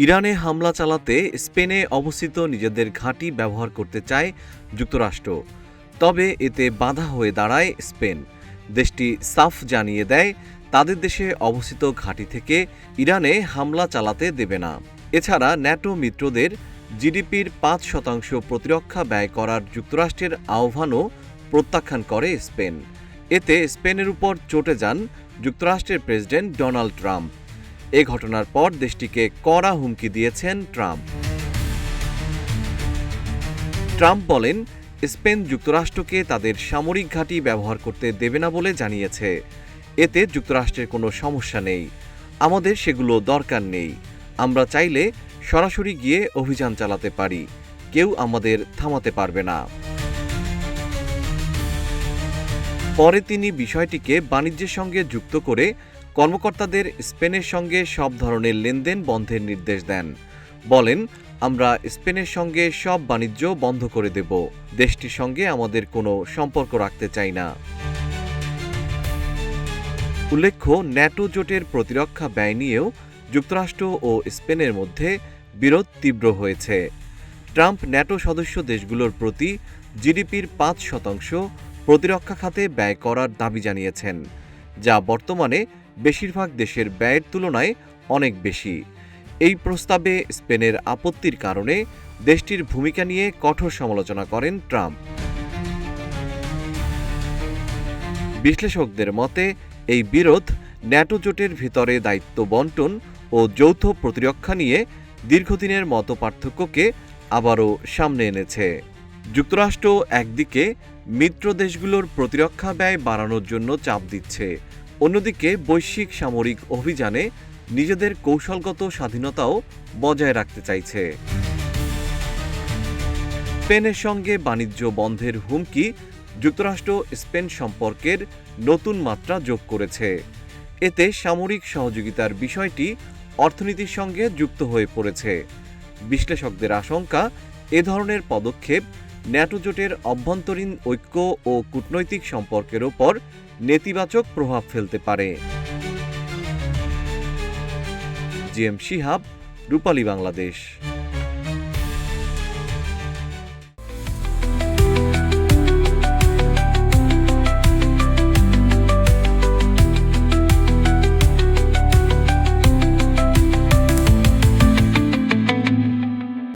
ইরানে হামলা চালাতে স্পেনে অবস্থিত নিজেদের ঘাঁটি ব্যবহার করতে চায় যুক্তরাষ্ট্র। তবে এতে বাধা হয়ে দাঁড়ায় স্পেন। দেশটি সাফ জানিয়ে দেয় তাদের দেশে অবস্থিত ঘাঁটি থেকে ইরানে হামলা চালাতে দেবে না। এছাড়া ন্যাটো মিত্রদের জিডিপির ৫% প্রতিরক্ষা ব্যয় করার যুক্তরাষ্ট্রের আহ্বানও প্রত্যাখ্যান করে স্পেন। এতে স্পেনের উপর চটে যান যুক্তরাষ্ট্রের প্রেসিডেন্ট ডোনাল্ড ট্রাম্প। এ ঘটনার পর দেশটিকে কড়া হুমকি দিয়েছেন ট্রাম্প। ট্রাম্প বলেন, স্পেন যুক্তরাষ্ট্রকে তাদের সামরিক ঘাঁটি ব্যবহার করতে দেবে না বলে জানিয়েছে। এতে যুক্তরাষ্ট্রের কোনো সমস্যা নেই, আমাদের সেগুলো দরকার নেই। আমরা চাইলে সরাসরি গিয়ে অভিযান চালাতে পারি, কেউ আমাদের থামাতে পারবে না। পরে তিনি বিষয়টিকে বাণিজ্যের সঙ্গে যুক্ত করে কর্মকর্তাদের স্পেনের সঙ্গে সব ধরনের লেনদেন বন্ধের নির্দেশ দেন। বলেন, আমরা স্পেনের সঙ্গে সব বাণিজ্য বন্ধ করে দেব, দেশটির সঙ্গে আমাদের কোনো সম্পর্ক রাখতে চাই না। উল্লেখ্য, ন্যাটো জোটের প্রতিরক্ষা ব্যয় নিয়েও যুক্তরাষ্ট্র ও স্পেনের মধ্যে বিরোধ তীব্র হয়েছে। ট্রাম্প ন্যাটো সদস্য দেশগুলোর প্রতি জিডিপির ৫% প্রতিরক্ষা খাতে ব্যয় করার দাবি জানিয়েছেন, যা বর্তমানে বেশিরভাগ দেশের ব্যয়ের তুলনায় অনেক বেশি। এই প্রস্তাবে স্পেনের আপত্তির কারণে দেশটির ভূমিকা নিয়ে কঠোর সমালোচনা করেন ট্রাম্প। বিশ্লেষকদের মতে এই বিরোধ ন্যাটো জোটের ভিতরে দায়িত্ব বণ্টন ও যৌথ প্রতিরক্ষা নিয়ে দীর্ঘদিনের মতপার্থক্যকে আবারও সামনে এনেছে। যুক্তরাষ্ট্র একদিকে মিত্র দেশগুলোর প্রতিরক্ষা ব্যয় বাড়ানোর জন্য চাপ দিচ্ছে, অন্যদিকে বৈশ্বিক সামরিক অভিযানে নিজেদের কৌশলগত স্বাধীনতাও বজায় রাখতে চাইছে। স্পেনের সঙ্গে বাণিজ্য বন্ধের হুমকি যুক্তরাষ্ট্র স্পেন সম্পর্কের নতুন মাত্রা যোগ করেছে। এতে সামরিক সহযোগিতার বিষয়টি অর্থনীতির সঙ্গে যুক্ত হয়ে পড়েছে। বিশ্লেষকদের আশঙ্কা, এ ধরনের পদক্ষেপ ন্যাটো জোটের অভ্যন্তরীণ ঐক্য ও কূটনৈতিক সম্পর্কের ওপর নেতিবাচক প্রভাব ফেলতে পারে। জিএম শিহাব, রূপালী বাংলাদেশ।